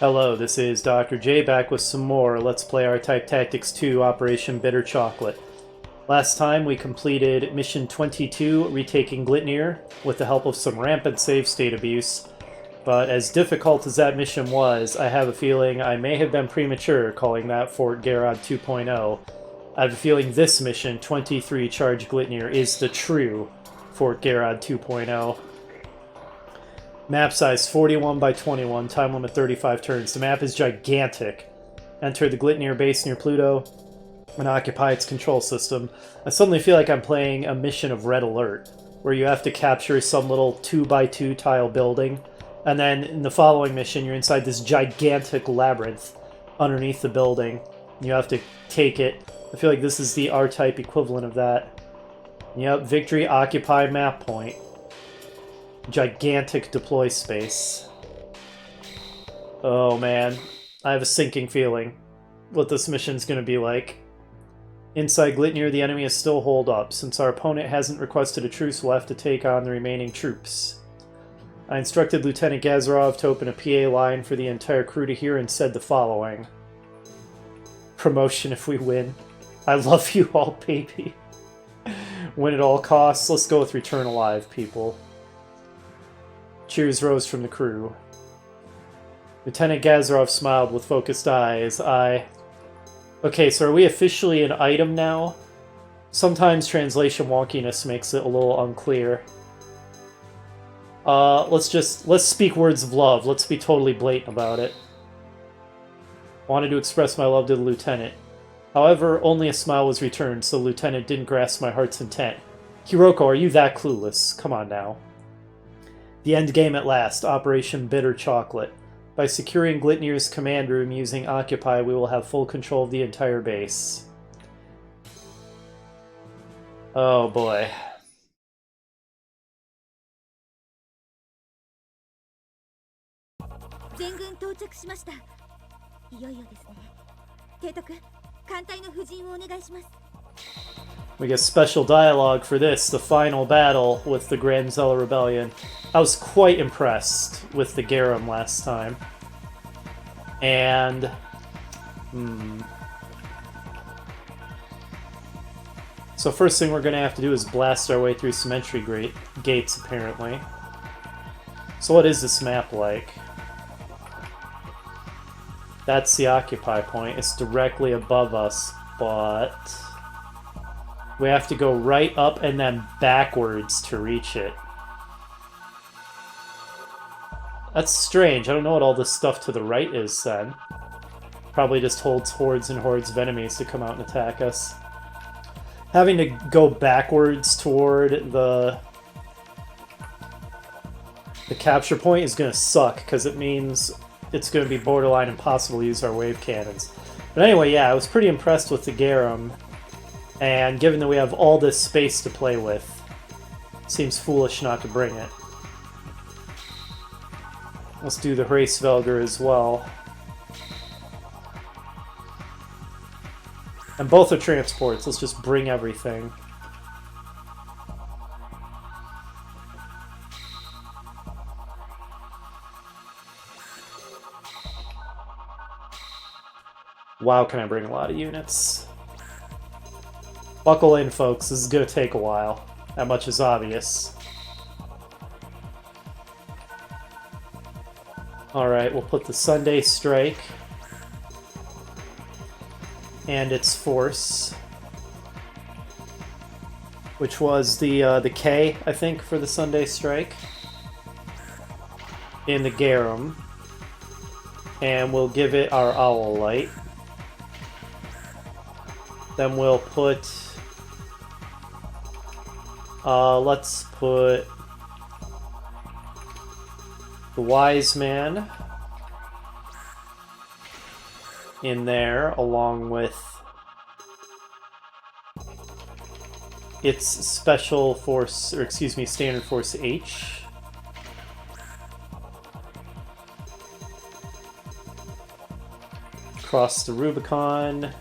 Hello, this is Dr. J back with some more Let's Play R-Type Tactics 2 Operation Bitter Chocolate. Last time we completed Mission 22, retaking Glitnir, with the help of some rampant save state abuse. But as difficult as that mission was, I have a feeling I may have been premature calling that Fort Garrod 2.0. I have a feeling this mission, 23 Charge Glitnir, is the true Fort Garrod 2.0. Map size 41 by 21, time limit 35 turns. The map is gigantic. Enter the Glitnir base near Pluto and occupy its control system. I suddenly feel like I'm playing a mission of Red Alert, where you have to capture some little 2x2 tile building, and then in the following mission you're inside this gigantic labyrinth underneath the building. You have to take it. I feel like this is the R-Type equivalent of that. Yep, victory, occupy, map point. Gigantic deploy space. Oh man, I have a sinking feeling what this mission's gonna be like. Inside Glitnir, the enemy is still holed up. Since our opponent hasn't requested a truce, we'll have to take on the remaining troops. I instructed Lieutenant Gazarov to open a PA line for the entire crew to hear and said the following. Promotion if we win. I love you all, baby. Win at all costs. Let's go with Return Alive, people. Cheers rose from the crew. Lieutenant Gazarov smiled with focused eyes. Okay, so are we officially an item now? Sometimes translation wonkiness makes it a little unclear. Let's speak words of love. Let's be totally blatant about it. Wanted to express my love to the lieutenant. However, only a smile was returned, so the lieutenant didn't grasp my heart's intent. Hiroko, are you that clueless? Come on now. The end game at last, Operation Bitter Chocolate. By securing Glitnir's command room using Occupy, we will have full control of the entire base. Oh boy. We get special dialogue for this, the final battle with the Grand Zella Rebellion. I was quite impressed with the Garum last time. And... So first thing we're going to have to do is blast our way through some entry gates, apparently. So what is this map like? That's the Occupy point. It's directly above us, but... we have to go right up and then backwards to reach it. That's strange. I don't know what all this stuff to the right is then. Probably just holds hordes and hordes of enemies to come out and attack us. Having to go backwards toward the capture point is going to suck, because it means it's going to be borderline impossible to use our wave cannons. But anyway, yeah, I was pretty impressed with the Garum. And given that we have all this space to play with, it seems foolish not to bring it. Let's do the Hraesvelgr as well. And both are transports, let's just bring everything. Wow, can I bring a lot of units? Buckle in, folks. This is going to take a while. That much is obvious. Alright, we'll put the Sunday Strike and its force, which was the K, I think, for the Sunday Strike, in the Garum. And we'll give it our Owl Light. Then we'll put... let's put the Wise Man in there, along with its special force, or excuse me, standard force H. Cross the Rubicon.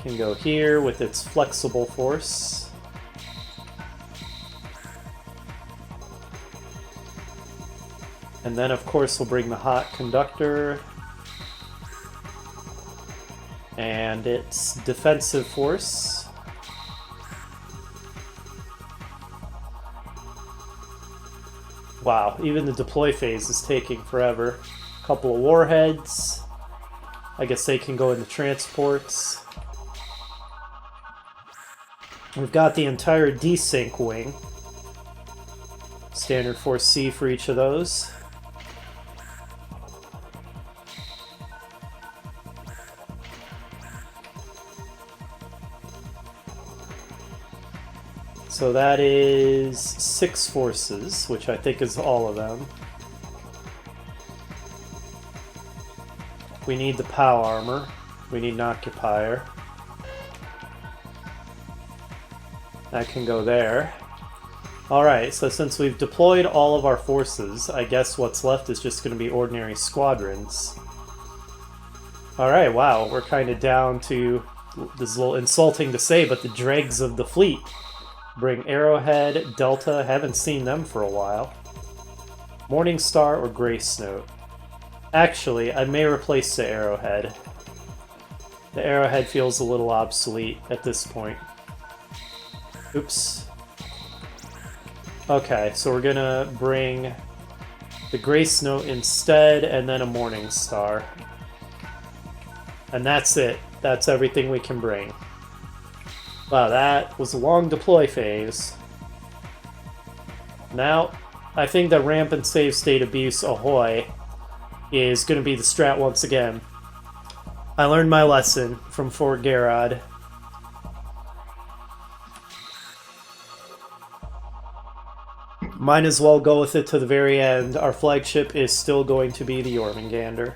Can go here with its flexible force. And then, of course, we'll bring the hot conductor. And its defensive force. Wow, even the deploy phase is taking forever. A couple of warheads. I guess they can go into transports. We've got the entire desync wing. Standard Force C for each of those. So that is 6 forces, which I think is all of them. We need the POW armor. We need an occupier. That can go there. Alright, so since we've deployed all of our forces, I guess what's left is just going to be ordinary squadrons. Alright, wow, we're kind of down to, this is a little insulting to say, but the dregs of the fleet. Bring Arrowhead, Delta, haven't seen them for a while. Morningstar or Grace Note. Actually, I may replace the Arrowhead. The Arrowhead feels a little obsolete at this point. Oops. Okay, so we're gonna bring the Grace Note instead, and then a Morningstar. And that's it. That's everything we can bring. Wow, that was a long deploy phase. Now, I think that rampant save state abuse, ahoy, is going to be the strat once again. I learned my lesson from Fort Garrod. Might as well go with it to the very end. Our flagship is still going to be the Jormungandr.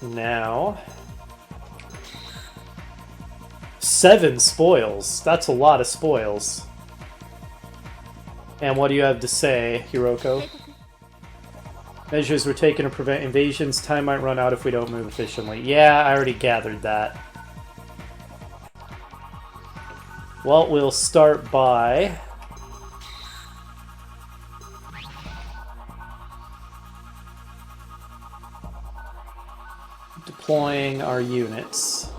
Now, 7 spoils. That's a lot of spoils. And what do you have to say, Hiroko? Measures were taken to prevent invasions. Time might run out if we don't move efficiently. Yeah, I already gathered that. Well, we'll start by deploying our units.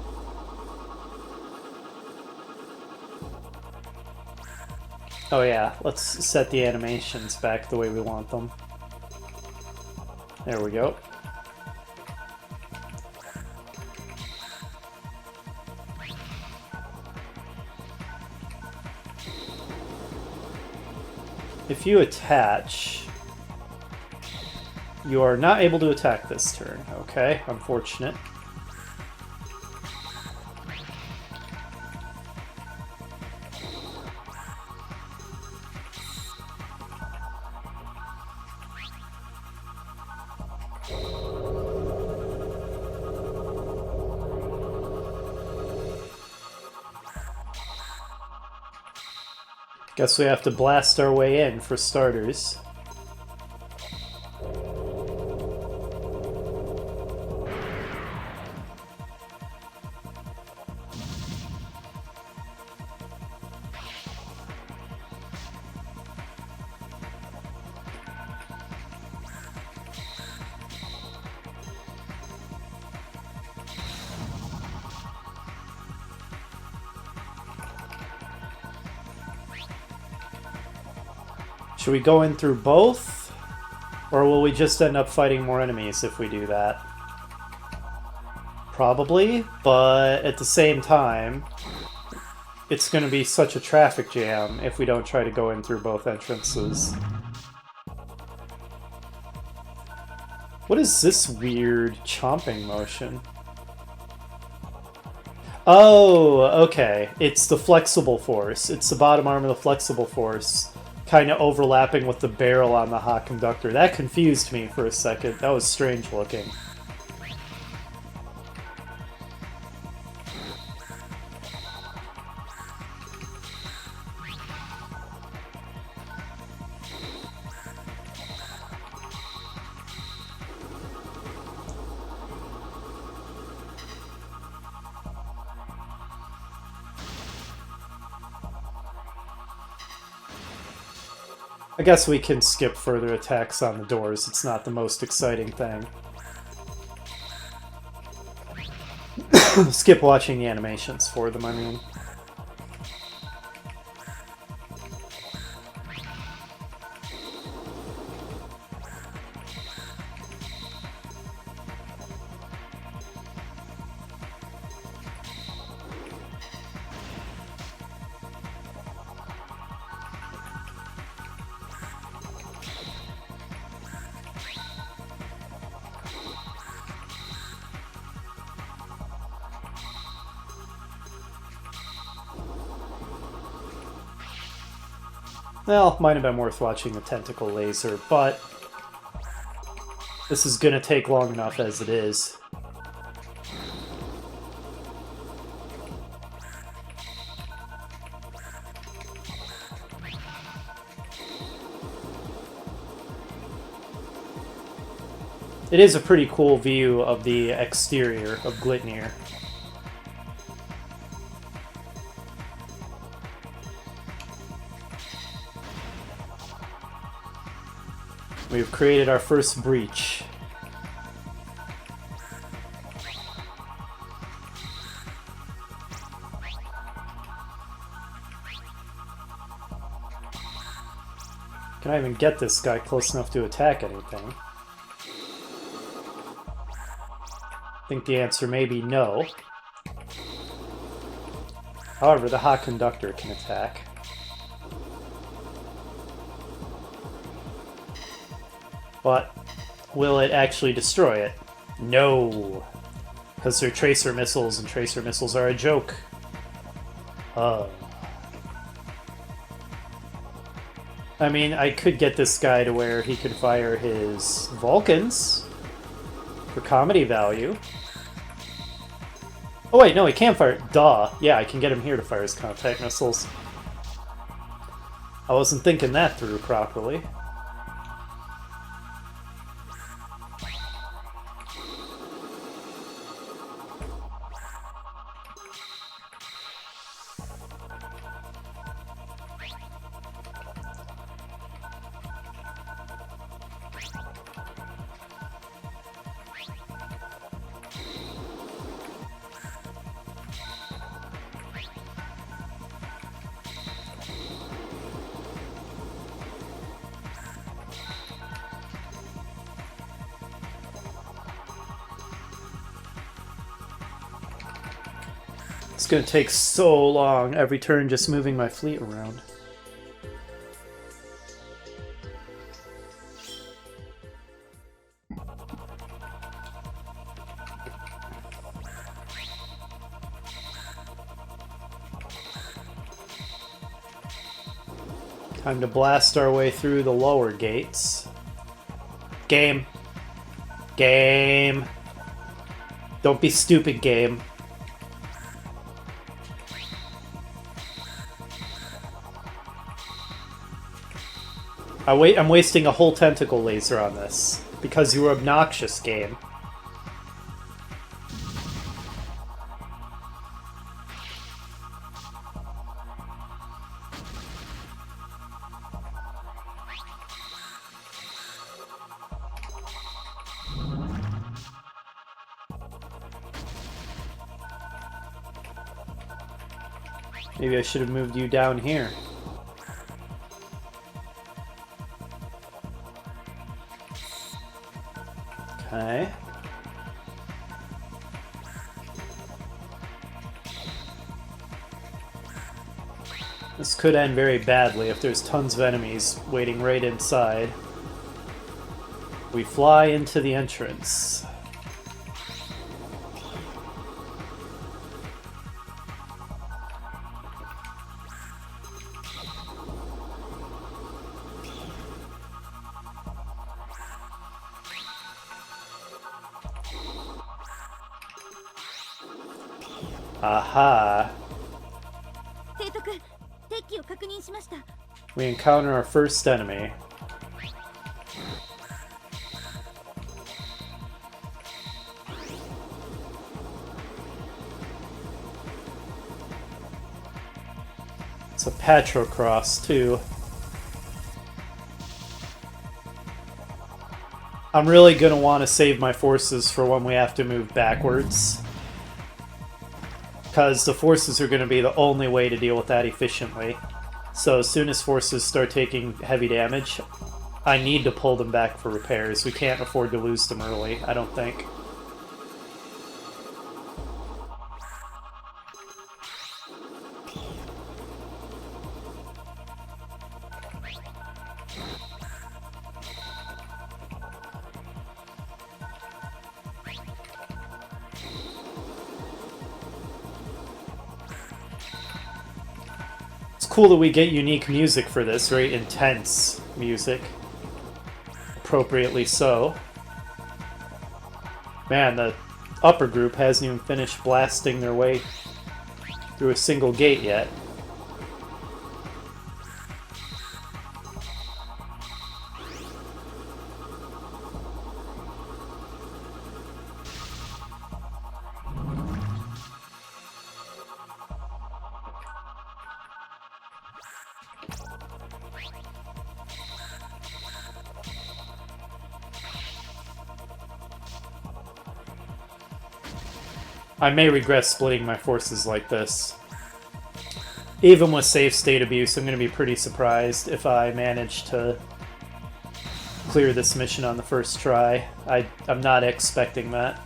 Oh yeah, let's set the animations back the way we want them. There we go. If you attach, you are not able to attack this turn. Okay, unfortunate. Guess we have to blast our way in for starters. Should we go in through both? Or will we just end up fighting more enemies if we do that? Probably, but at the same time, it's going to be such a traffic jam if we don't try to go in through both entrances. What is this weird chomping motion? Oh, okay. It's the flexible force. It's the bottom arm of the flexible force, kind of overlapping with the barrel on the hot conductor. That confused me for a second. That was strange looking. I guess we can skip further attacks on the doors. It's not the most exciting thing. Skip watching the animations for them, I mean. Well, might have been worth watching the tentacle laser, but this is gonna take long enough as it is. It is a pretty cool view of the exterior of Glitnir. We've created our first breach. Can I even get this guy close enough to attack anything? I think the answer may be no. However, the hot conductor can attack. But will it actually destroy it? No! Because they're tracer missiles, and tracer missiles are a joke. I mean, I could get this guy to where he could fire his Vulcans for comedy value. Oh wait, no, he can't fire... Duh. Yeah, I can get him here to fire his contact missiles. I wasn't thinking that through properly. It's gonna take so long every turn just moving my fleet around. Time to blast our way through the lower gates. Game. Game. Don't be stupid, game. I'm wasting a whole tentacle laser on this. Because you were obnoxious, game. Maybe I should have moved you down here. Okay. This could end very badly if there's tons of enemies waiting right inside. We fly into the entrance. Aha. We encounter our first enemy. It's a Patrocross, too. I'm really going to want to save my forces for when we have to move backwards. Because the forces are going to be the only way to deal with that efficiently. So as soon as forces start taking heavy damage, I need to pull them back for repairs. We can't afford to lose them early, I don't think. Cool that we get unique music for this, very intense music. Appropriately so. Man, the upper group hasn't even finished blasting their way through a single gate yet. I may regret splitting my forces like this. Even with safe state abuse, I'm going to be pretty surprised if I manage to clear this mission on the first try. I'm not expecting that.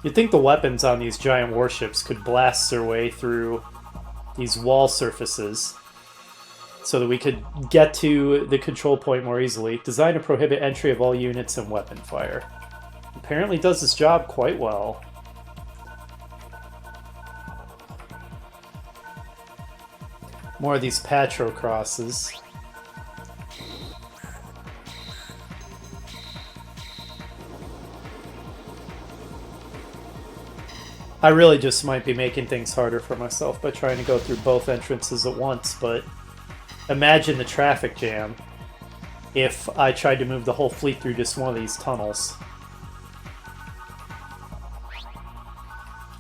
You'd think the weapons on these giant warships could blast their way through these wall surfaces so that we could get to the control point more easily. Designed to prohibit entry of all units and weapon fire. Apparently does this job quite well. More of these Patro crosses. I really just might be making things harder for myself by trying to go through both entrances at once, but imagine the traffic jam if I tried to move the whole fleet through just one of these tunnels.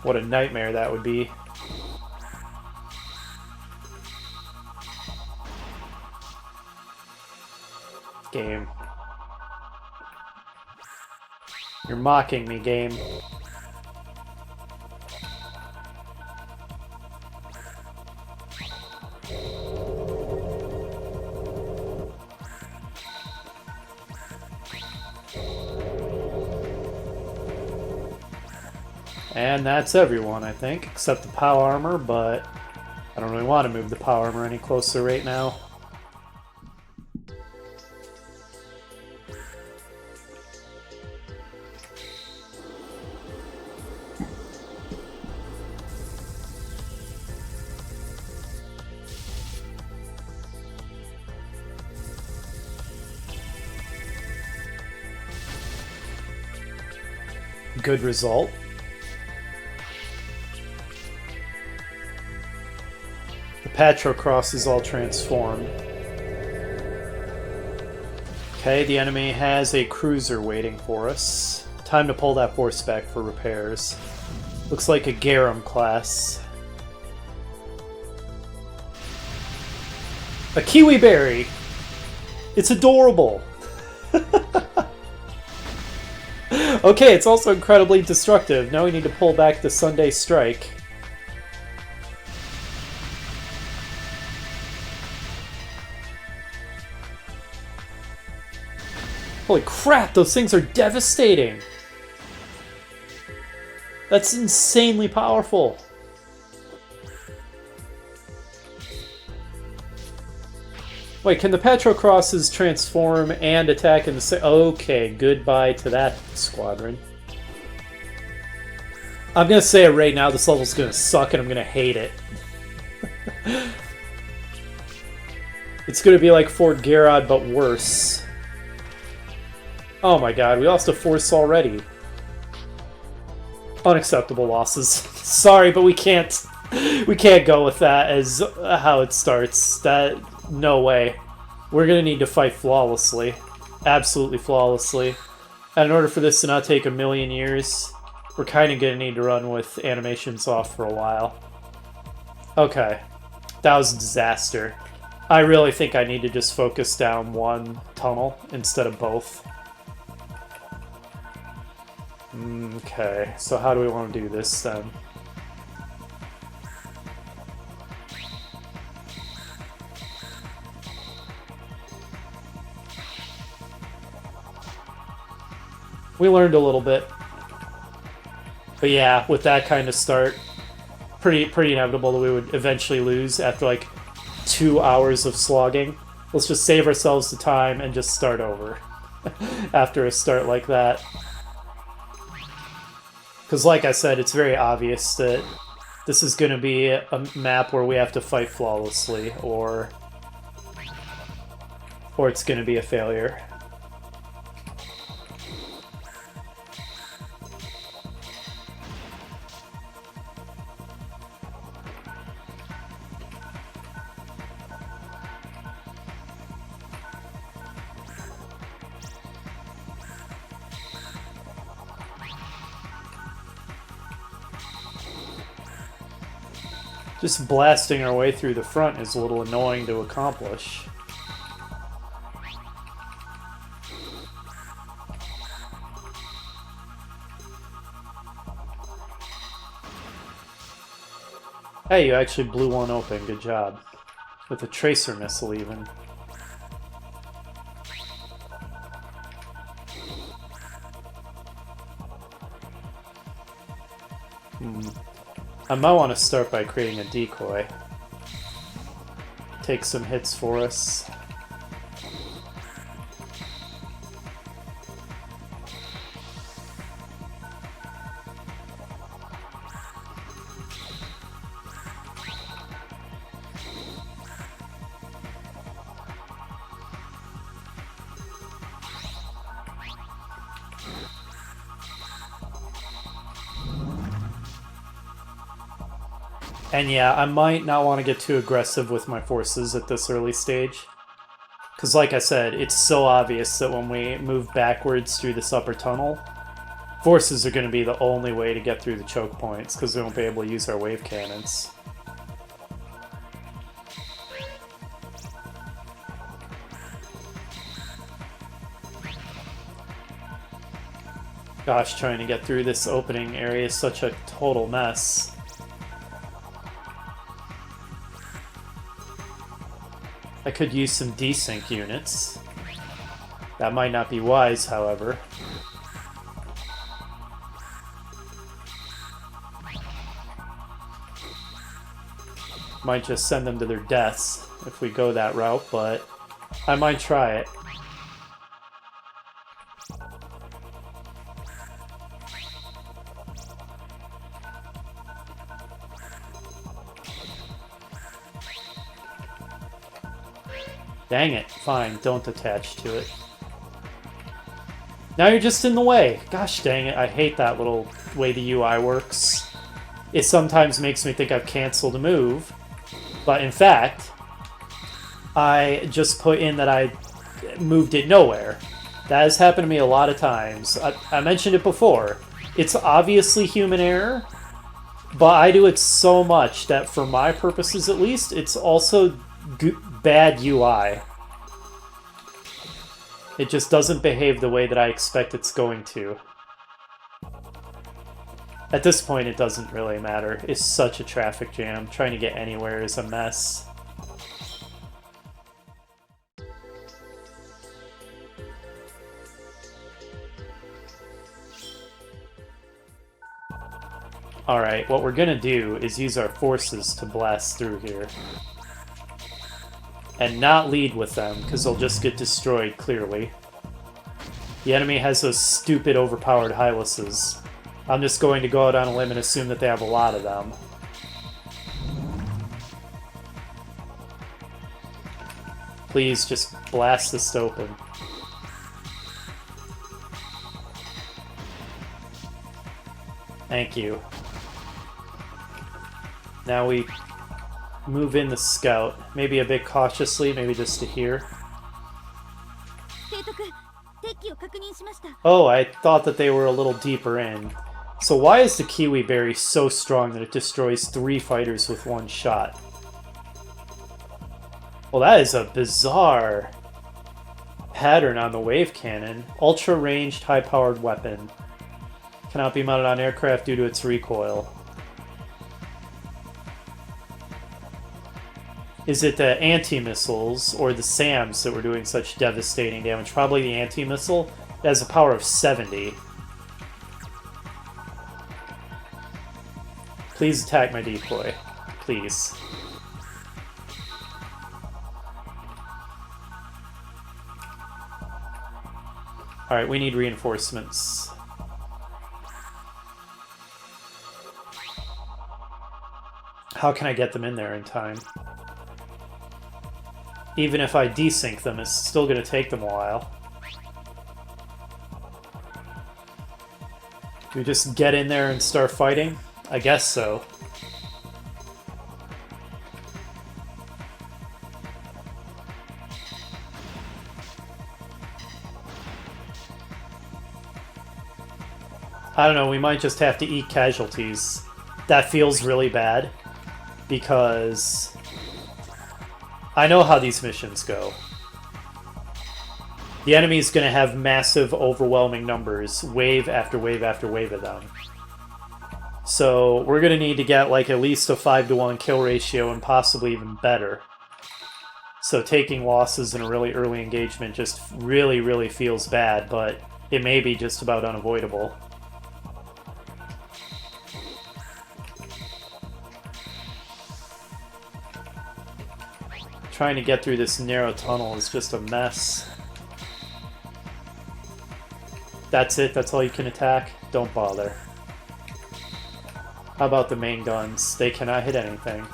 What a nightmare that would be. Game. You're mocking me, game. And that's everyone, I think, except the POW armor, but I don't really want to move the POW armor any closer right now. Good result. Patro Cross is all transformed. Okay, the enemy has a cruiser waiting for us. Time to pull that force back for repairs. Looks like a Garum class. A Kiwi Berry! It's adorable! Okay, it's also incredibly destructive. Now we need to pull back the Sunday Strike. Holy crap, those things are devastating! That's insanely powerful! Wait, can the Patro Crosses transform and attack in the same... Okay, goodbye to that squadron. I'm gonna say it right now, this level's gonna suck and I'm gonna hate it. It's gonna be like Fort Garrod, but worse. Oh my god, we lost a force already. Unacceptable losses. Sorry, but we can't go with that as how it starts. No way. We're gonna need to fight flawlessly. Absolutely flawlessly. And in order for this to not take a million years, we're kind of going to need to run with animations off for a while. Okay. That was a disaster. I really think I need to just focus down one tunnel instead of both. Okay, so how do we want to do this then? We learned a little bit. But yeah, with that kind of start, pretty inevitable that we would eventually lose after like 2 hours of slogging. Let's just save ourselves the time and just start over after a start like that. Because like I said, it's very obvious that this is going to be a map where we have to fight flawlessly, or it's going to be a failure. Just blasting our way through the front is a little annoying to accomplish. Hey, you actually blew one open. Good job. With a tracer missile, even. I might want to start by creating a decoy. Take some hits for us. And yeah, I might not want to get too aggressive with my forces at this early stage. Because like I said, it's so obvious that when we move backwards through this upper tunnel, forces are going to be the only way to get through the choke points, because we won't be able to use our wave cannons. Gosh, trying to get through this opening area is such a total mess. I could use some desync units. That might not be wise, however. Might just send them to their deaths if we go that route, but I might try it. Dang it. Fine, don't attach to it. Now you're just in the way. Gosh dang it, I hate that little way the UI works. It sometimes makes me think I've canceled a move, but in fact, I just put in that I moved it nowhere. That has happened to me a lot of times. I mentioned it before. It's obviously human error, but I do it so much that for my purposes at least, it's also bad UI. It just doesn't behave the way that I expect it's going to. At this point, it doesn't really matter. It's such a traffic jam. Trying to get anywhere is a mess. Alright, what we're gonna do is use our forces to blast through here. And not lead with them, because they'll just get destroyed, clearly. The enemy has those stupid overpowered Hylises. I'm just going to go out on a limb and assume that they have a lot of them. Please, just blast this open. Thank you. Now we move in the scout. Maybe a bit cautiously, maybe just to here. Oh, I thought that they were a little deeper in. So why is the kiwi berry so strong that it destroys 3 fighters with 1 shot? Well, that is a bizarre pattern on the wave cannon. Ultra-ranged, high-powered weapon. Cannot be mounted on aircraft due to its recoil. Is it the anti-missiles or the SAMs that were doing such devastating damage? Probably the anti-missile. It has a power of 70. Please attack my decoy. Please. Alright, we need reinforcements. How can I get them in there in time? Even if I desync them, it's still going to take them a while. Do we just get in there and start fighting? I guess so. I don't know, we might just have to eat casualties. That feels really bad, because I know how these missions go. The enemy's going to have massive, overwhelming numbers, wave after wave after wave of them. So we're going to need to get like at least a 5-to-1 kill ratio and possibly even better. So taking losses in a really early engagement just really, really feels bad, but it may be just about unavoidable. Trying to get through this narrow tunnel is just a mess. That's it? That's all you can attack? Don't bother. How about the main guns? They cannot hit anything.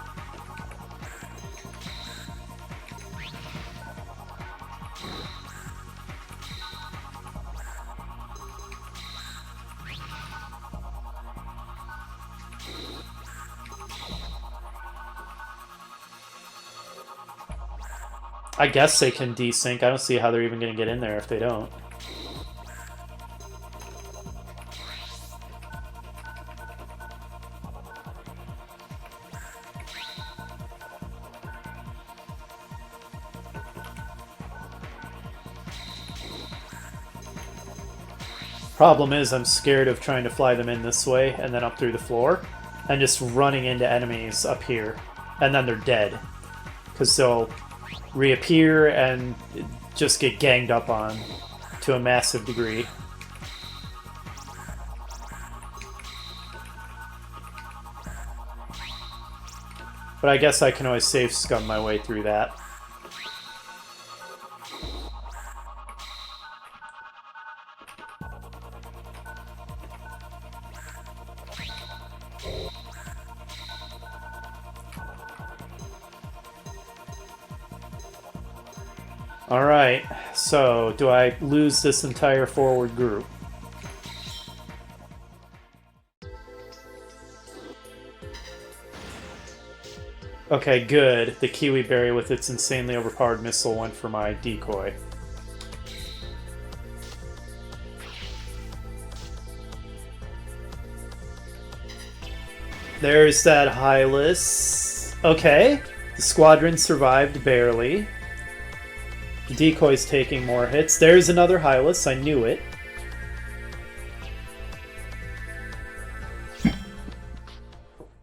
I guess they can desync. I don't see how they're even going to get in there if they don't. Problem is, I'm scared of trying to fly them in this way and then up through the floor and just running into enemies up here, and then they're dead because they'll reappear and just get ganged up on to a massive degree. But I guess I can always safe scum my way through that. Alright, so do I lose this entire forward group? Okay, good. The kiwi berry with its insanely overpowered missile went for my decoy. There's that Hylas. Okay, the squadron survived barely. The decoy's taking more hits. There's another Hylas, I knew it.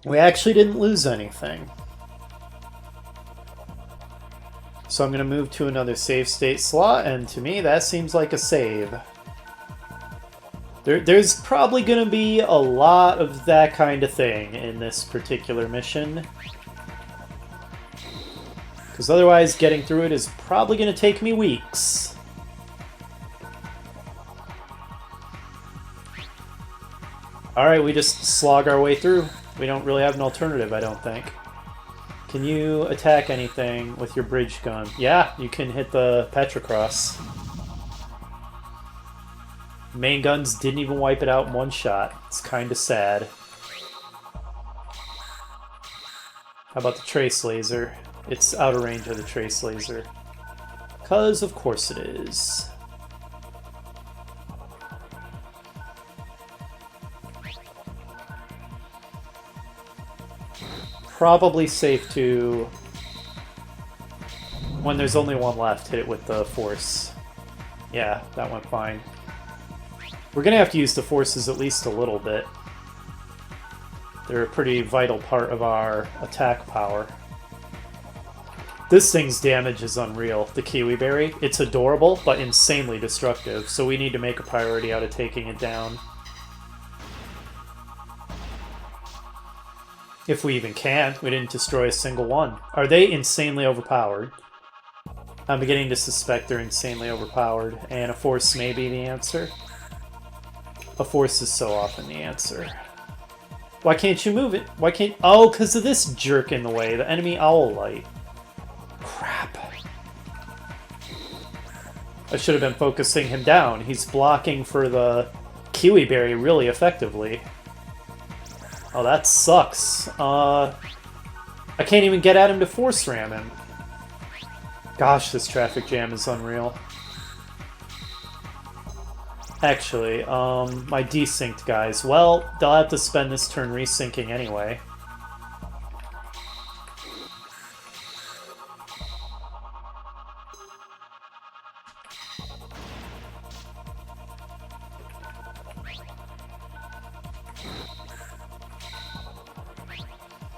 We actually didn't lose anything. So I'm going to move to another save state slot, and to me that seems like a save. There's probably going to be a lot of that kind of thing in this particular mission. Because otherwise, getting through it is probably going to take me weeks. Alright, we just slog our way through. We don't really have an alternative, I don't think. Can you attack anything with your bridge gun? Yeah, you can hit the Petrocross. Main guns didn't even wipe it out in one shot. It's kind of sad. How about the trace laser? It's out of range of the trace laser. 'Cause of course it is. Probably safe to, when there's only one left, hit it with the force. Yeah, that went fine. We're gonna have to use the forces at least a little bit. They're a pretty vital part of our attack power. This thing's damage is unreal, the Kiwi Berry. It's adorable, but insanely destructive, so we need to make a priority out of taking it down. If we even can. We didn't destroy a single one. Are they insanely overpowered? I'm beginning to suspect they're insanely overpowered, and a force may be the answer. A force is so often the answer. Why can't you move it? Why can't... Oh, because of this jerk in the way, the enemy owl light. Crap. I should have been focusing him down. He's blocking for the Kiwi Berry really effectively. Oh, that sucks. I can't even get at him to force ram him. Gosh, this traffic jam is unreal. Actually, my desynced guys. Well, they'll have to spend this turn resyncing anyway.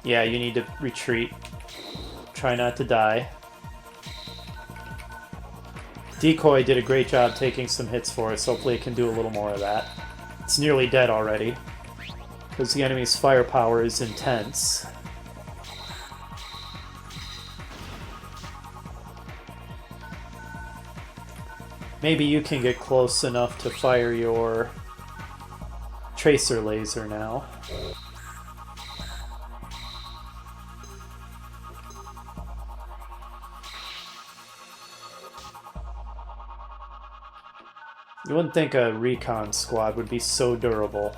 Yeah, you need to retreat. Try not to die. Decoy did a great job taking some hits for us. Hopefully it can do a little more of that. It's nearly dead already, because the enemy's firepower is intense. Maybe you can get close enough to fire your tracer laser now. You wouldn't think a recon squad would be so durable.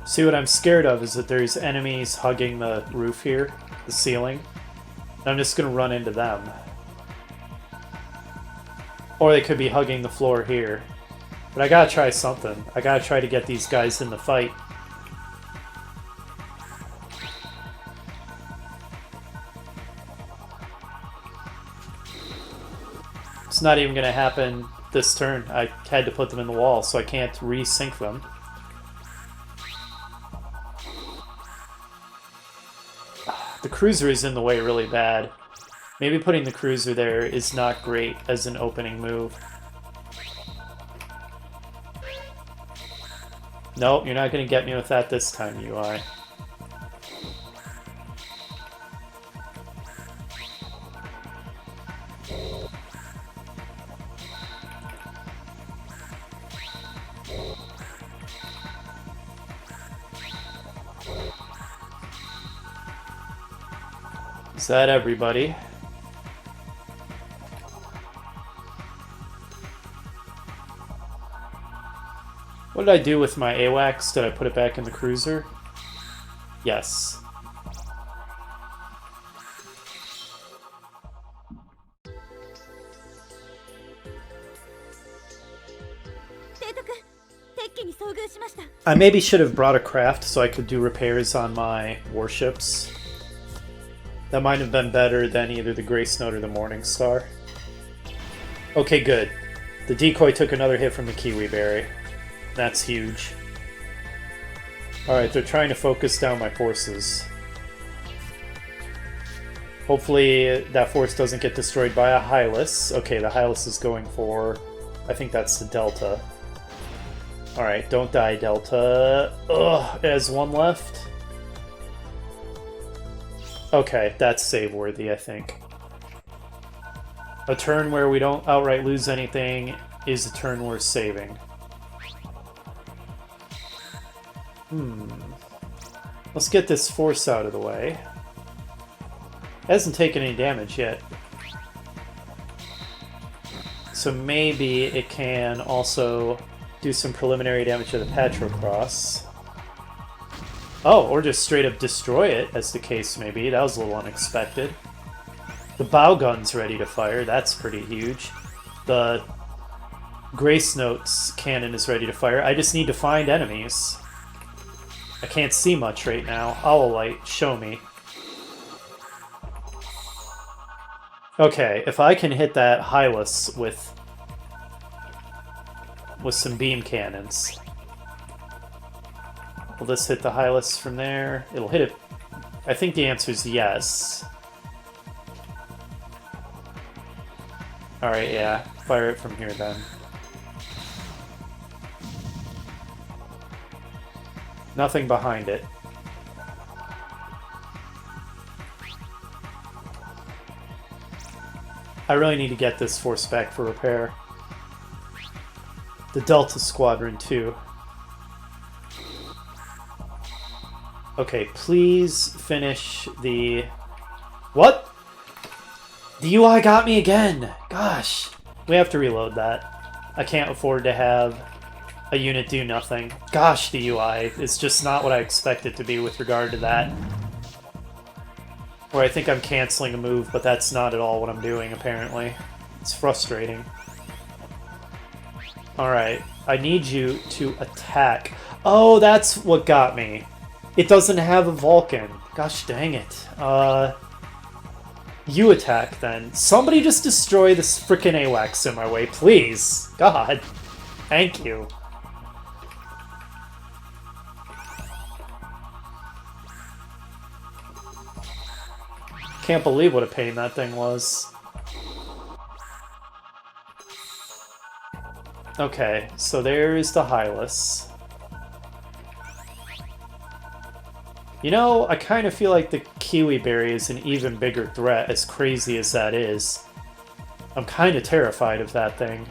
See, what I'm scared of is that there's enemies hugging the roof here, the ceiling. And I'm just going to run into them. Or they could be hugging the floor here. But I gotta try something. I gotta try to get these guys in the fight. It's not even going to happen this turn. I had to put them in the wall, so I can't resync them. The cruiser is in the way really bad. Maybe putting the cruiser there is not great as an opening move. Nope, you're not going to get me with that this time, UI. Is that everybody? What did I do with my AWACS? Did I put it back in the cruiser? Yes. I maybe should have brought a craft so I could do repairs on my warships. That might have been better than either the Grace Note or the Morning Star. Okay, good. The decoy took another hit from the Kiwi Berry. That's huge. Alright, they're trying to focus down my forces. Hopefully that force doesn't get destroyed by a Hylas. Okay, the Hylas is going for... I think that's the Delta. Alright, don't die, Delta. Ugh, it has one left. Okay, that's save-worthy, I think. A turn where we don't outright lose anything is a turn worth saving. Let's get this force out of the way. It hasn't taken any damage yet. So maybe it can also do some preliminary damage to the Patrocross. Oh, or just straight up destroy it, as the case may be. That was a little unexpected. The bow gun's ready to fire. That's pretty huge. The Grace Note's cannon is ready to fire. I just need to find enemies. I can't see much right now. Hololight, show me. Okay, if I can hit that Hylas with some beam cannons. Will this hit the Hylas from there? It'll hit it. I think the answer is yes. Alright, yeah. Fire it from here then. Nothing behind it. I really need to get this force back for repair. The Delta Squadron, too. Okay, please finish the... What? The UI got me again! Gosh. We have to reload that. I can't afford to have a unit do nothing. Gosh, the UI is just not what I expect it to be with regard to that. Where I think I'm canceling a move, but that's not at all what I'm doing, apparently. It's frustrating. Alright, I need you to attack. Oh, that's what got me. It doesn't have a Vulcan. Gosh dang it. You attack, then. Somebody just destroy this frickin' AWACS in my way, please. God. Thank you. Can't believe what a pain that thing was. Okay, so there's the Hylas. You know, I kind of feel like the Kiwi Berry is an even bigger threat, as crazy as that is. I'm kind of terrified of that thing.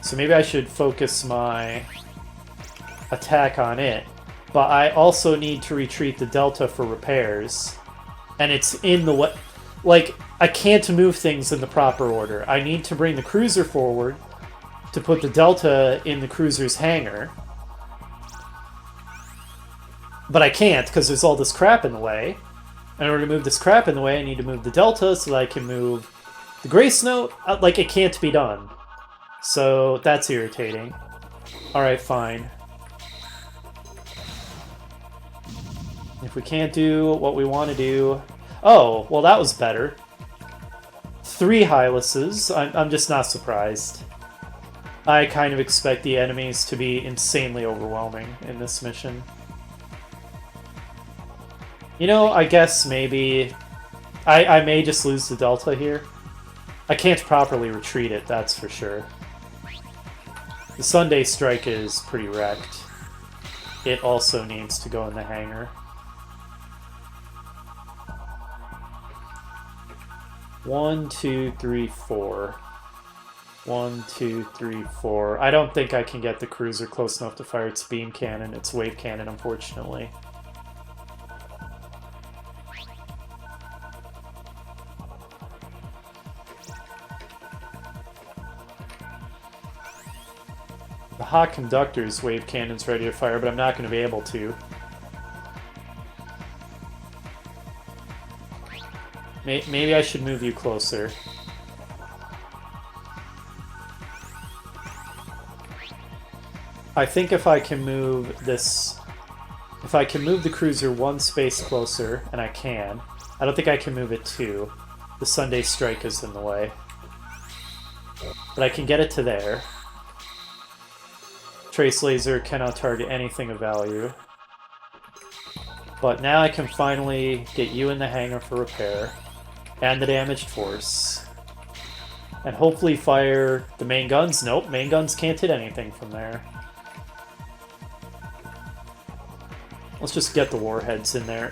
So maybe I should focus my attack on it. But I also need to retreat the Delta for repairs. And it's in the way. Like, I can't move things in the proper order. I need to bring the cruiser forward to put the Delta in the cruiser's hangar. But I can't, because there's all this crap in the way. In order to move this crap in the way, I need to move the Delta so that I can move the Grace Note. Like, it can't be done. So, that's irritating. Alright, fine. If we can't do what we want to do... Oh, well that was better. 3 Hylases. I'm just not surprised. I kind of expect the enemies to be insanely overwhelming in this mission. You know, I guess maybe... I may just lose the Delta here. I can't properly retreat it, that's for sure. The Sunday Strike is pretty wrecked. It also needs to go in the hangar. 1, 2, 3, 4. 1, 2, 3, 4. I don't think I can get the cruiser close enough to fire its beam cannon, its wave cannon, unfortunately. The Hot Conductor's wave cannon's ready to fire, but I'm not going to be able to. Maybe I should move you closer. I think if I can move this... If I can move the cruiser 1 space closer, and I can, I don't think I can move it 2. The Sunday Strike is in the way. But I can get it to there. Trace Laser cannot target anything of value. But now I can finally get you in the hangar for repair. And the damaged force. And hopefully fire the main guns. Nope, main guns can't hit anything from there. Let's just get the warheads in there.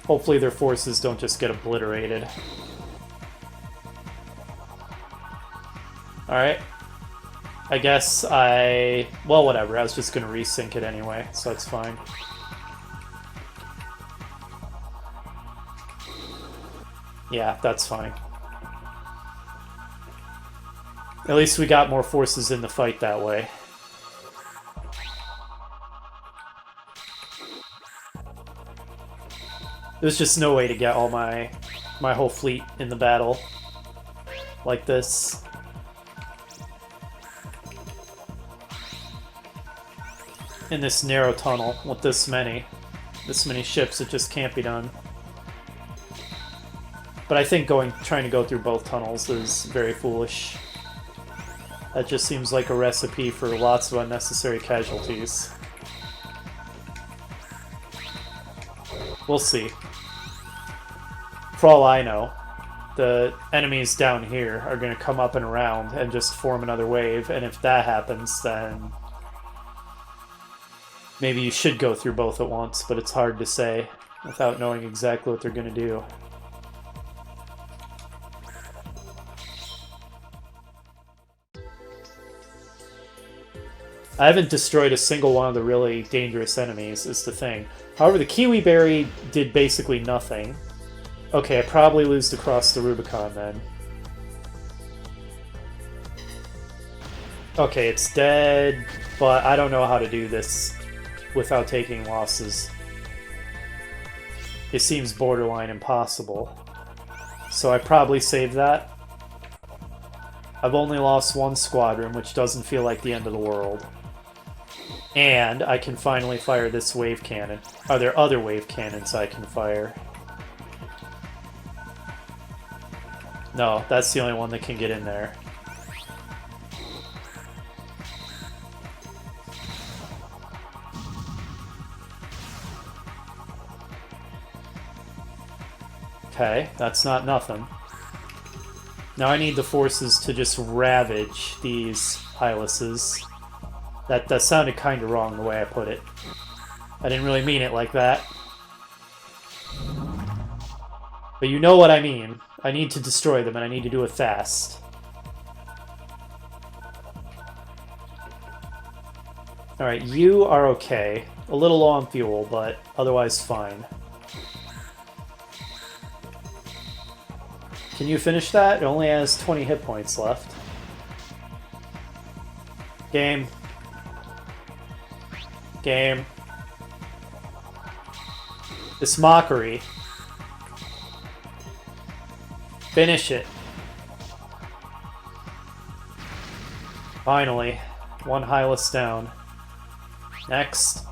Hopefully their forces don't just get obliterated. Alright. I guess well, whatever. I was just going to resync it anyway, so that's fine. Yeah, that's fine. At least we got more forces in the fight that way. There's just no way to get all my whole fleet in the battle. like this. In this narrow tunnel with this many ships, it just can't be done. But I think trying to go through both tunnels is very foolish. That just seems like a recipe for lots of unnecessary casualties. We'll see. For all I know, the enemies down here are going to come up and around and just form another wave, and if that happens, then maybe you should go through both at once, but it's hard to say without knowing exactly what they're going to do. I haven't destroyed a single one of the really dangerous enemies, is the thing. However, the Kiwi Berry did basically nothing. Okay, I probably lose to cross the Rubicon then. Okay, it's dead, but I don't know how to do this without taking losses. It seems borderline impossible. So I probably save that. I've only lost one squadron, which doesn't feel like the end of the world. And I can finally fire this wave cannon. Are there other wave cannons I can fire? No, that's the only one that can get in there. Okay, that's not nothing. Now I need the forces to just ravage these Hylises. That sounded kind of wrong the way I put it. I didn't really mean it like that. But you know what I mean. I need to destroy them, and I need to do it fast. Alright, you are okay. A little low on fuel, but otherwise fine. Can you finish that? It only has 20 hit points left. Game. Game. This mockery. Finish it. Finally. One Hylis down. Next.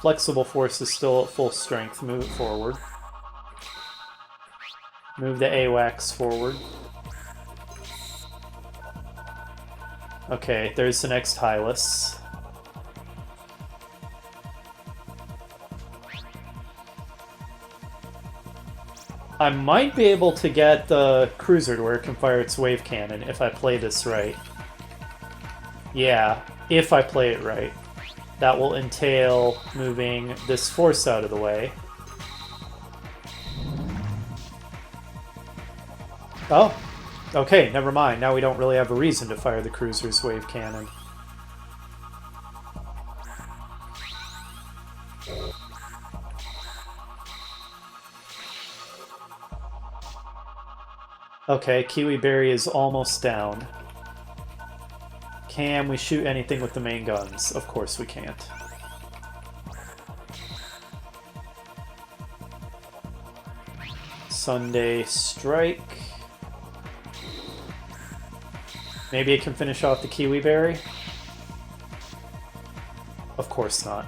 Flexible force is still at full strength. Move it forward. Move the AWACS forward. Okay, there's the next Hylis. I might be able to get the cruiser to where it can fire its wave cannon if I play this right. Yeah, if I play it right. That will entail moving this force out of the way. Oh, okay, never mind. Now we don't really have a reason to fire the cruiser's wave cannon. Okay, Kiwi Berry is almost down. Can we shoot anything with the main guns? Of course we can't. Sunday Strike. Maybe it can finish off the Kiwi Berry? Of course not.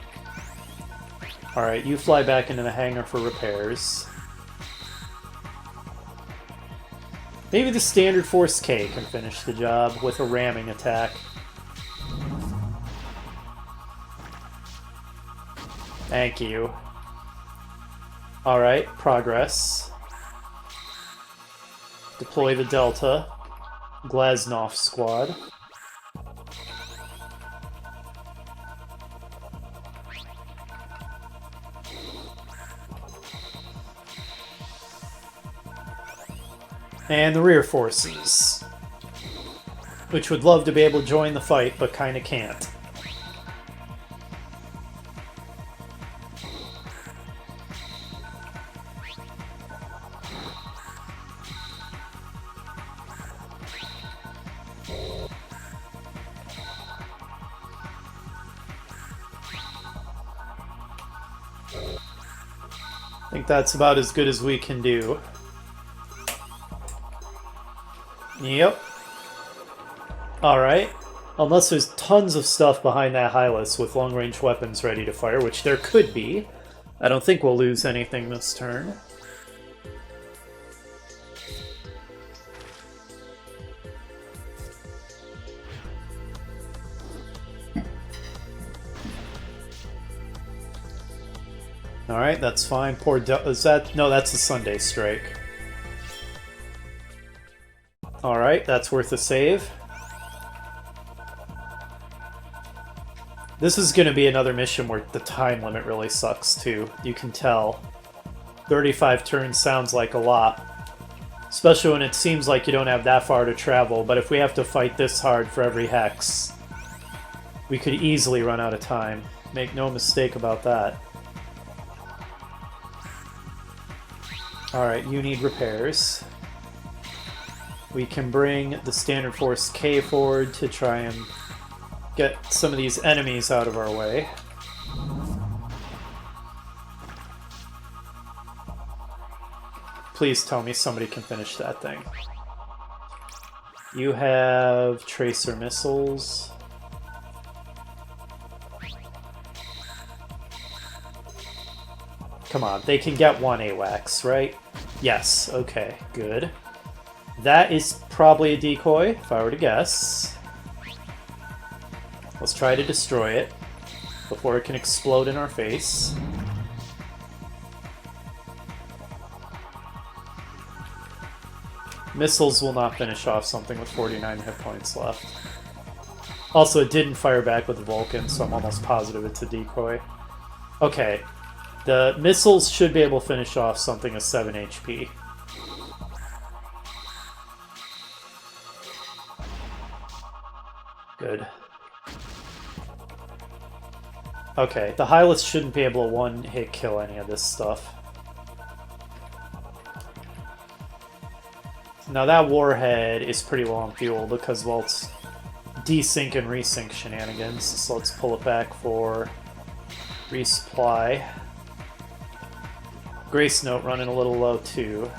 Alright, you fly back into the hangar for repairs. Maybe the standard Force K can finish the job with a ramming attack. Thank you. Alright, progress. Deploy the Delta. Glasnov squad. And the rear forces, which would love to be able to join the fight, but kinda can't. I think that's about as good as we can do. Yep. Alright. Unless there's tons of stuff behind that Hylas with long-range weapons ready to fire, which there could be. I don't think we'll lose anything this turn. Alright, that's fine. Poor is that... No, that's the Sunday Strike. Alright, that's worth a save. This is going to be another mission where the time limit really sucks, too. You can tell. 35 turns sounds like a lot. Especially when it seems like you don't have that far to travel, but if we have to fight this hard for every hex, we could easily run out of time. Make no mistake about that. Alright, you need repairs. We can bring the Standard Force K forward to try and get some of these enemies out of our way. Please tell me somebody can finish that thing. You have tracer missiles. Come on, they can get one AWACS, right? Yes, okay, good. That is probably a decoy, if I were to guess. Let's try to destroy it before it can explode in our face. Missiles will not finish off something with 49 hit points left. Also, it didn't fire back with the Vulcan, so I'm almost positive it's a decoy. Okay. The missiles should be able to finish off something with 7 HP. Good. Okay, the Hylas shouldn't be able to one-hit kill any of this stuff. Now that warhead is pretty low on fuel because, well, it's desync and resync shenanigans, so let's pull it back for resupply. Grace Note running a little low too.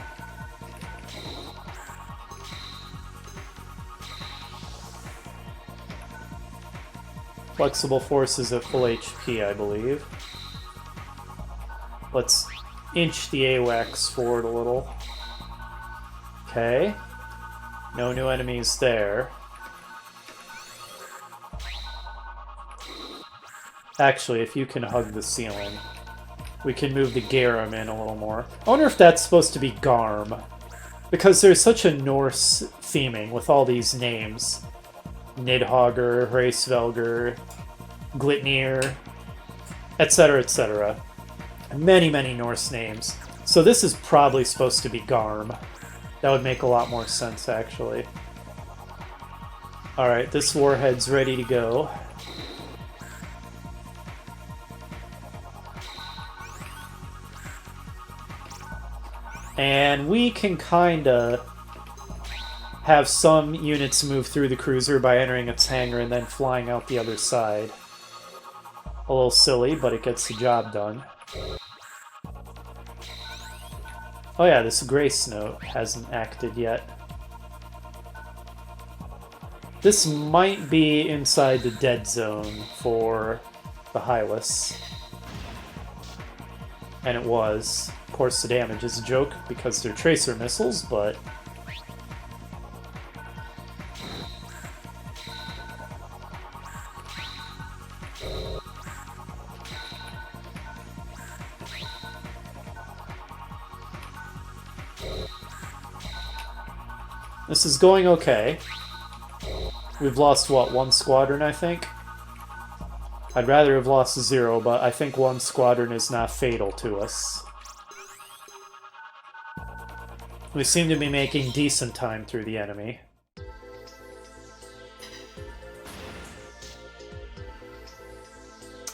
Flexible Force is at full HP, I believe. Let's inch the AWACS forward a little. Okay. No new enemies there. Actually, if you can hug the ceiling, we can move the Garum in a little more. I wonder if that's supposed to be Garm. Because there's such a Norse theming with all these names. Nidhogger, Hraesvelgr, Glitnir, etc., etc. Many, many Norse names. So this is probably supposed to be Garm. That would make a lot more sense, actually. Alright, this warhead's ready to go. And we can kinda have some units move through the cruiser by entering its hangar and then flying out the other side. A little silly, but it gets the job done. Oh yeah, this Grace Note hasn't acted yet. This might be inside the dead zone for the Hylas. And it was. Of course, the damage is a joke because they're tracer missiles, but... This is going okay. We've lost, what, one squadron, I think? I'd rather have lost 0, but I think one squadron is not fatal to us. We seem to be making decent time through the enemy.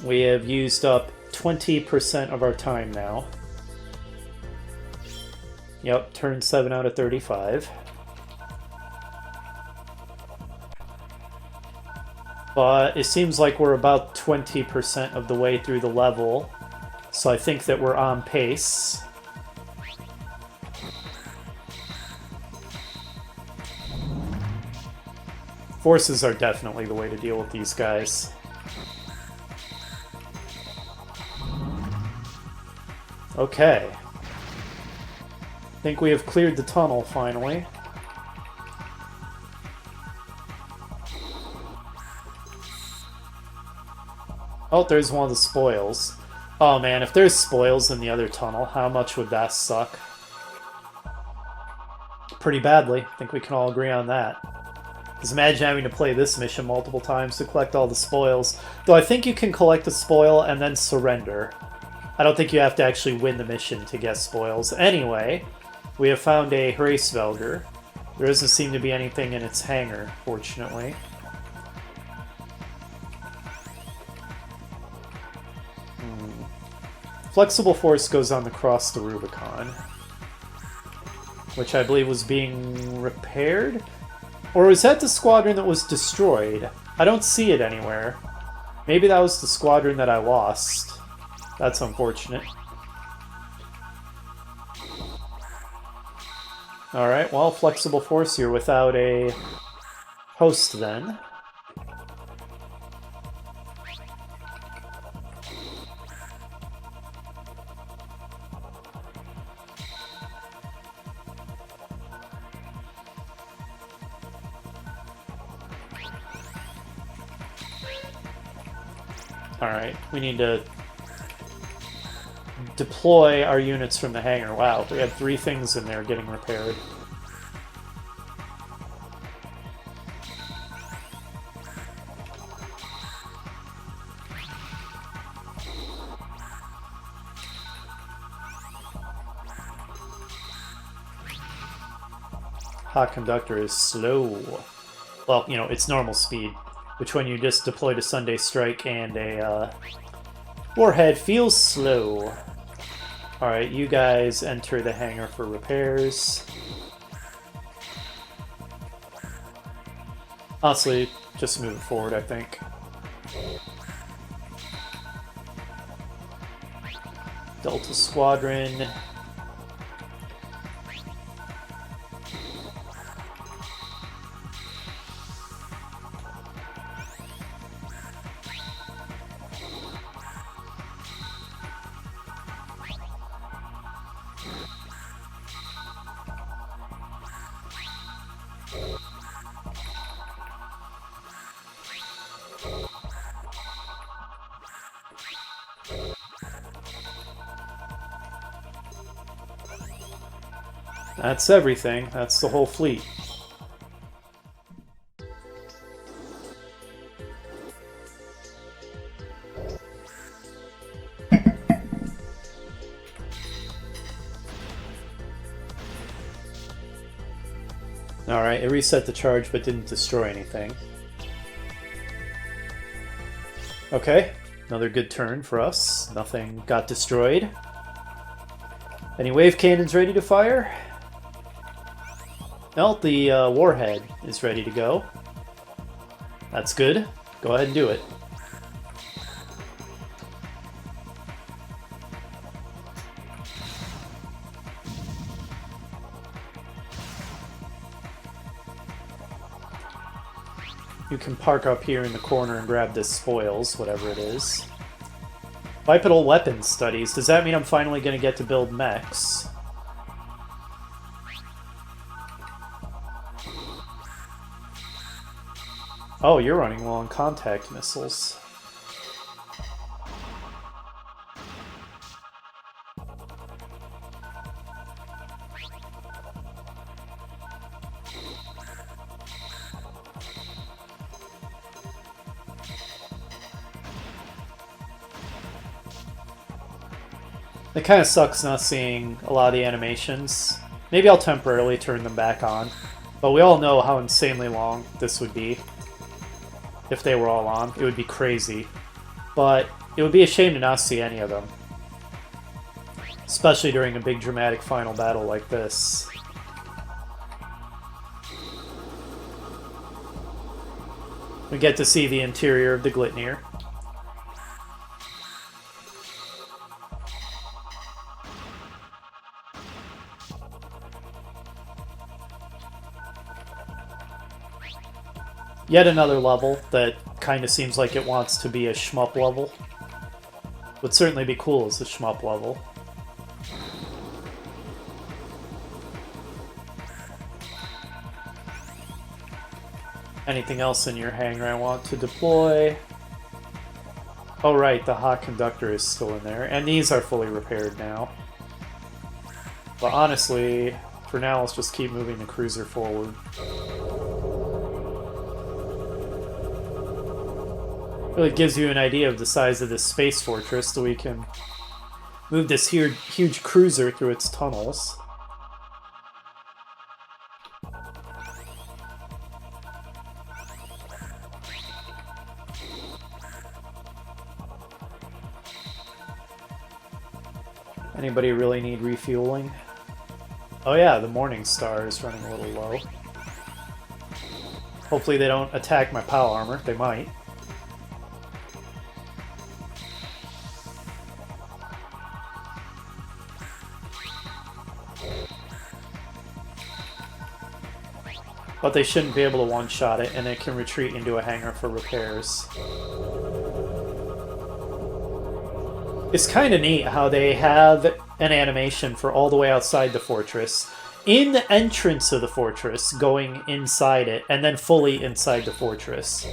We have used up 20% of our time now. Yep, turn 7 out of 35. But it seems like we're about 20% of the way through the level. So I think that we're on pace. Forces are definitely the way to deal with these guys. Okay. I think we have cleared the tunnel, finally. Oh, there's one of the spoils. Oh man, if there's spoils in the other tunnel, how much would that suck? Pretty badly. I think we can all agree on that. Because imagine having to play this mission multiple times to collect all the spoils. Though I think you can collect the spoil and then surrender. I don't think you have to actually win the mission to get spoils. Anyway, we have found a Hraesvelgr. There doesn't seem to be anything in its hangar, fortunately. Flexible Force goes on to cross the Rubicon, which I believe was being repaired? Or was that the squadron that was destroyed? I don't see it anywhere. Maybe that was the squadron that I lost. That's unfortunate. Alright, well, Flexible Force, you're without a host then. Alright, we need to deploy our units from the hangar. Wow, we had 3 things in there getting repaired. Hot Conductor is slow. Well, you know, it's normal speed. Which when you just deployed a Sunday Strike and a Warhead feels slow. Alright, you guys enter the hangar for repairs. Honestly, just move it forward, I think. Delta Squadron. That's everything. That's the whole fleet. Alright, it reset the charge but didn't destroy anything. Okay, another good turn for us. Nothing got destroyed. Any wave cannons ready to fire? No, the warhead is ready to go. That's good. Go ahead and do it. You can park up here in the corner and grab this spoils, whatever it is. Bipedal weapons studies. Does that mean I'm finally going to get to build mechs? Oh, you're running low on contact missiles. It kind of sucks not seeing a lot of the animations. Maybe I'll temporarily turn them back on. But we all know how insanely long this would be. If they were all on. It would be crazy. But it would be a shame to not see any of them. Especially during a big dramatic final battle like this. We get to see the interior of the Glitnir. Yet another level that kind of seems like it wants to be a shmup level. Would certainly be cool as a shmup level. Anything else in your hangar I want to deploy? Oh right, the hot conductor is still in there. And these are fully repaired now. But honestly, for now, let's just keep moving the cruiser forward. Really gives you an idea of the size of this space fortress, so we can move this huge cruiser through its tunnels. Anybody really need refueling? Oh yeah, the Morning Star is running a little low. Hopefully they don't attack my POW armor. They might. But they shouldn't be able to one-shot it, and it can retreat into a hangar for repairs. It's kind of neat how they have an animation for all the way outside the fortress, in the entrance of the fortress, going inside it, and then fully inside the fortress.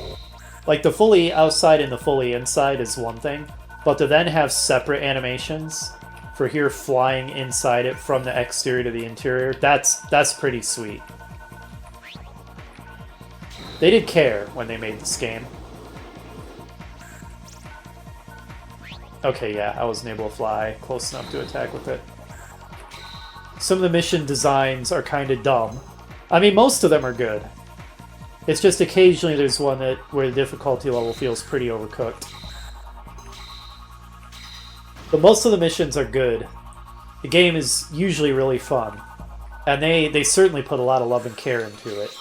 Like, the fully outside and the fully inside is one thing, but to then have separate animations for here flying inside it from the exterior to the interior, that's pretty sweet. They did care when they made this game. Okay, yeah, I wasn't able to fly close enough to attack with it. Some of the mission designs are kind of dumb. I mean, most of them are good. It's just occasionally there's one where the difficulty level feels pretty overcooked. But most of the missions are good. The game is usually really fun. And they certainly put a lot of love and care into it.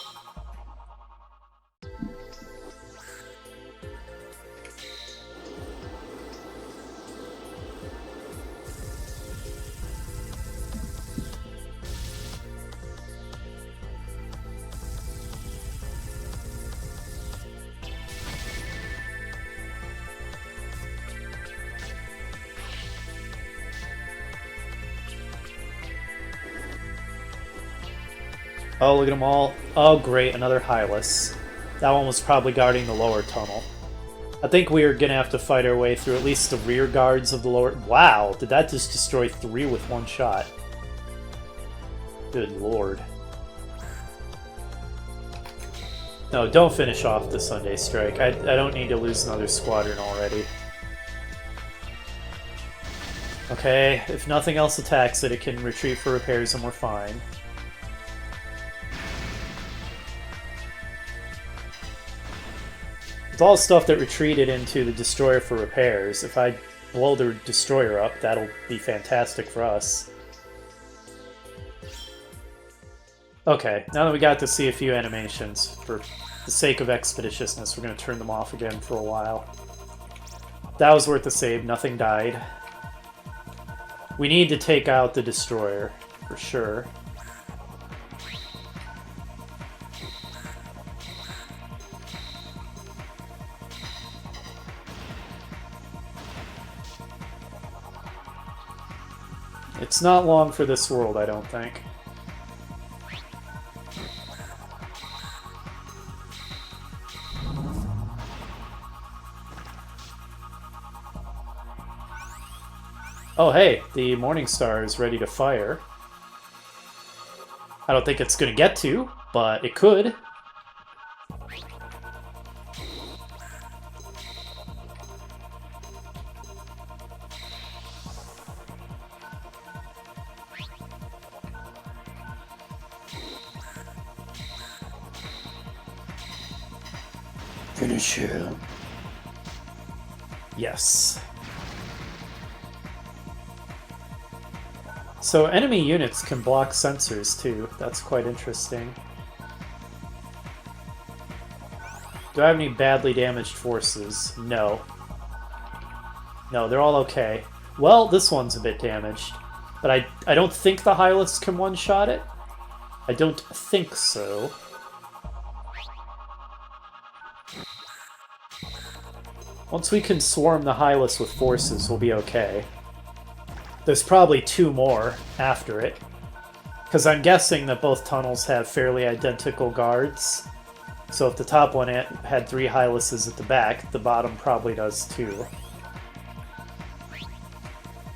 Oh, look at them all. Oh, great, another Hylas. That one was probably guarding the lower tunnel. I think we are going to have to fight our way through at least the rear guards of the lower... Wow, did that just destroy 3 with one shot? Good lord. No, don't finish off the Sunday Strike. I don't need to lose another squadron already. Okay, if nothing else attacks it, it can retreat for repairs and we're fine. It's all stuff that retreated into the destroyer for repairs. If I blow the destroyer up, that'll be fantastic for us. Okay, now that we got to see a few animations, for the sake of expeditiousness, we're going to turn them off again for a while. That was worth the save, nothing died. We need to take out the destroyer, for sure. It's not long for this world, I don't think. Oh hey, the Morning Star is ready to fire. I don't think it's going to get to, but it could. Finish him. Yes. So enemy units can block sensors too. That's quite interesting. Do I have any badly damaged forces? No. No, they're all okay. Well, this one's a bit damaged. But I don't think the Hylas can one-shot it. I don't think so. Once we can swarm the Hylas with forces, we'll be okay. There's probably 2 more after it. Because I'm guessing that both tunnels have fairly identical guards. So if the top one had 3 Hylases at the back, the bottom probably does too.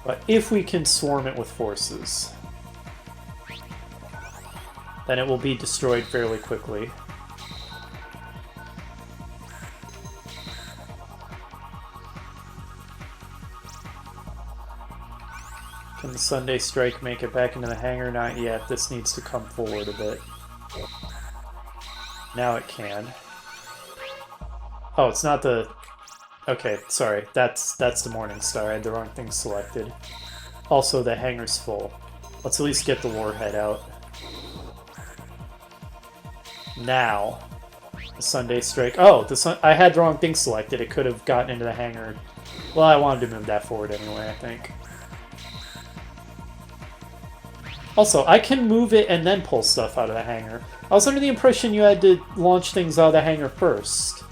But if we can swarm it with forces, then it will be destroyed fairly quickly. Can the Sunday Strike make it back into the hangar? Not yet. This needs to come forward a bit. Now it can. Oh, it's not the... Okay, sorry. That's the Morning Star. I had the wrong thing selected. Also, the hangar's full. Let's at least get the warhead out. Now, the Sunday Strike. Oh, I had the wrong thing selected. It could have gotten into the hangar. Well, I wanted to move that forward anyway, I think. Also, I can move it and then pull stuff out of the hangar. I was under the impression you had to launch things out of the hangar first.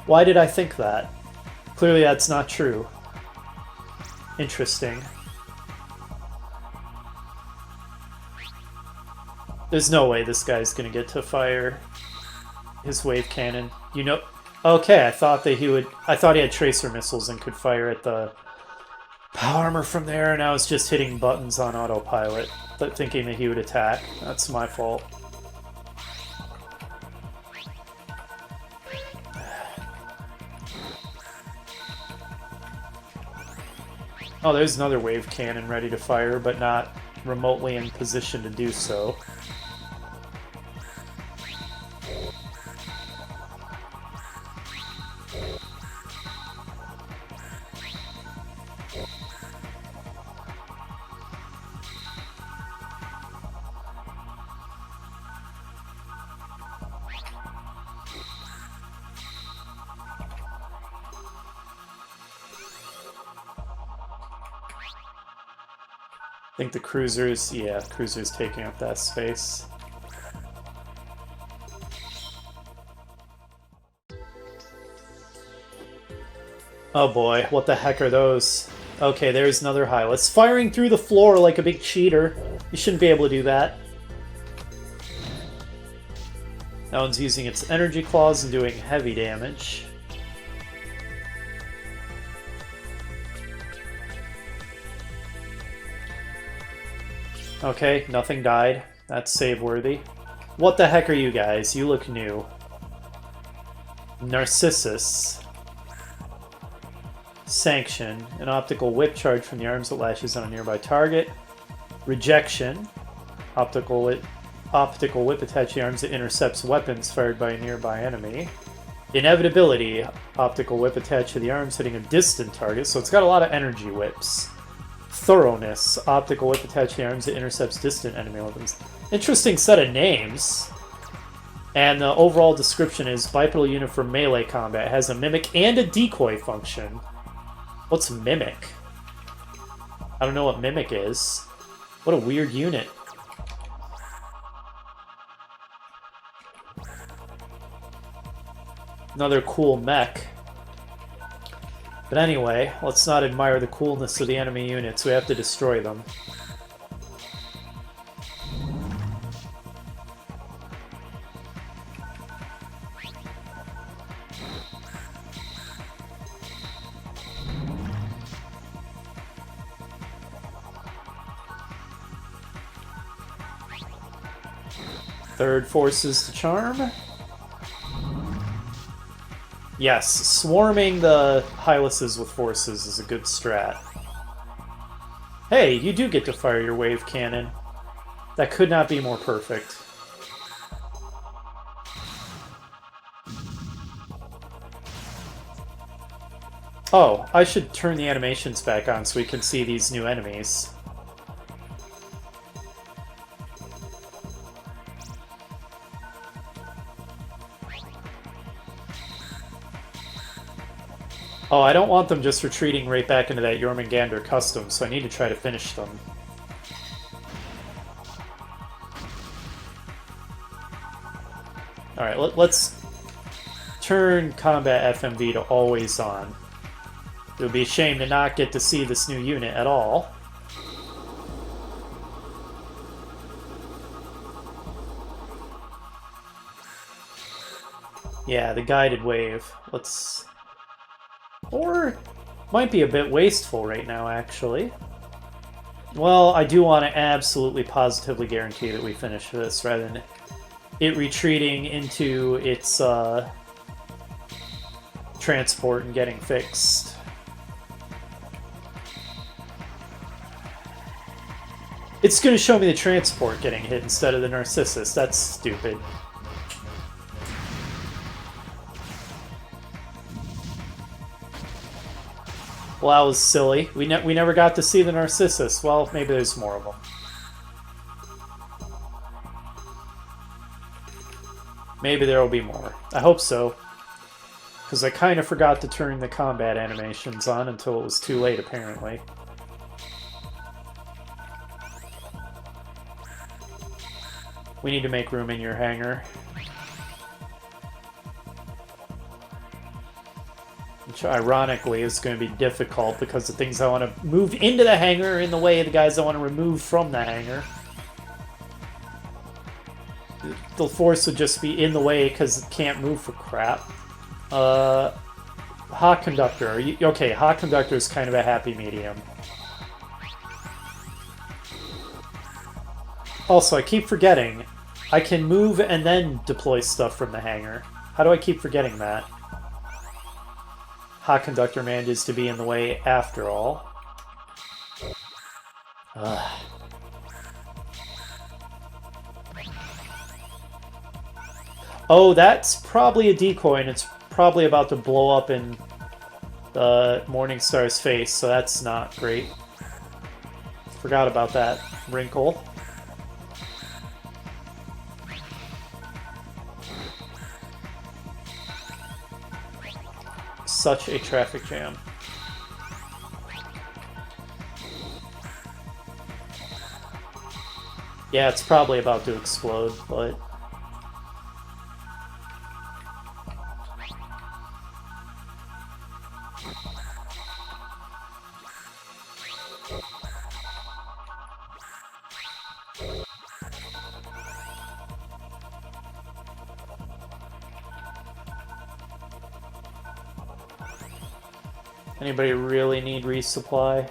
Why did I think that? Clearly that's not true. Interesting. There's no way this guy's gonna get to fire his wave cannon. You know... Okay, I thought that he would... I thought he had tracer missiles and could fire at the power armor from there, and I was just hitting buttons on autopilot, but thinking that he would attack. That's my fault. Oh, there's another wave cannon ready to fire, but not remotely in position to do so. I think the cruisers, yeah, cruisers taking up that space. Oh boy, what the heck are those? Okay, there's another Hylas. Firing through the floor like a big cheater. You shouldn't be able to do that. That one's using its energy claws and doing heavy damage. Okay, nothing died. That's save-worthy. What the heck are you guys? You look new. Narcissus. Sanction. An optical whip charge from the arms that lashes on a nearby target. Rejection. Optical whip attached to the arms that intercepts weapons fired by a nearby enemy. Inevitability. Optical whip attached to the arms hitting a distant target. So it's got a lot of energy whips. Thoroughness. Optical whip attached to the arms that intercepts distant enemy weapons. Interesting set of names. And the overall description is bipedal unit for melee combat. It has a mimic and a decoy function. What's mimic? I don't know what mimic is. What a weird unit. Another cool mech. But anyway, let's not admire the coolness of the enemy units. We have to destroy them. Third forces to charm. Yes, swarming the Hylases with forces is a good strat. Hey, you do get to fire your wave cannon. That could not be more perfect. Oh, I should turn the animations back on so we can see these new enemies. Oh, I don't want them just retreating right back into that Jormungandr custom, so I need to try to finish them. Alright, let's turn combat FMV to always on. It would be a shame to not get to see this new unit at all. Yeah, the guided wave. Let's... Or might be a bit wasteful right now, actually. Well, I do want to absolutely positively guarantee that we finish this rather than it retreating into its transport and getting fixed. It's going to show me the transport getting hit instead of the Narcissus. That's stupid. Well, that was silly. We never got to see the Narcissus. Well, maybe there's more of them. Maybe there will be more. I hope so. Because I kind of forgot to turn the combat animations on until it was too late, apparently. We need to make room in your hangar. Which, ironically, is going to be difficult because the things I want to move into the hangar are in the way of the guys I want to remove from the hangar. The force would just be in the way because it can't move for crap. Hot Conductor. Are you, okay, Hot Conductor is kind of a happy medium. Also, I keep forgetting. I can move and then deploy stuff from the hangar. How do I keep forgetting that? Hot Conductor manages to be in the way after all. Ugh. Oh, that's probably a decoy, and it's probably about to blow up in Morningstar's face, so that's not great. Forgot about that wrinkle. Such a traffic jam. Yeah, it's probably about to explode, but... Anybody really need resupply?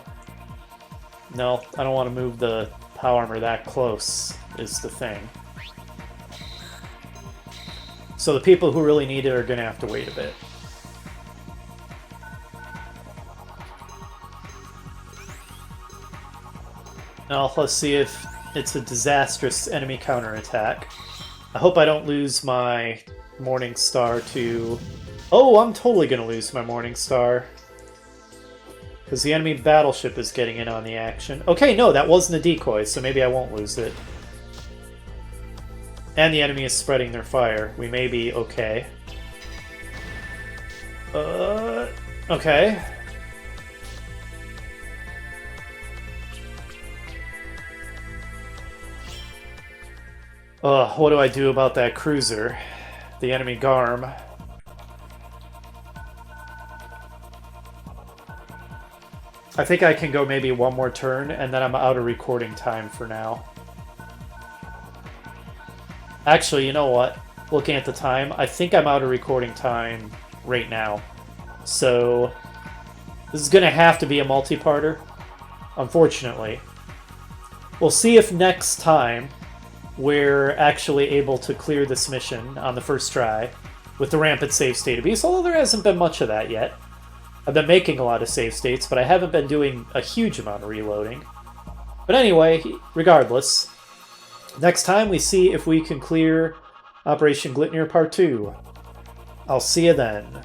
No, I don't want to move the power armor that close, is the thing. So the people who really need it are going to have to wait a bit. Now, let's see if it's a disastrous enemy counterattack. I hope I don't lose my Morningstar to... Oh, I'm totally going to lose my Morningstar. Because the enemy battleship is getting in on the action. Okay, no, that wasn't a decoy, so maybe I won't lose it. And the enemy is spreading their fire. We may be okay. Okay. What do I do about that cruiser? The enemy Garm. I think I can go maybe one more turn, and then I'm out of recording time for now. Actually, you know what? Looking at the time, I think I'm out of recording time right now. So, this is going to have to be a multi-parter, unfortunately. We'll see if next time we're actually able to clear this mission on the first try with the rampant save state abuse, although there hasn't been much of that yet. I've been making a lot of save states, but I haven't been doing a huge amount of reloading. But anyway, regardless, next time we see if we can clear Operation Glitnir Part 2. I'll see you then.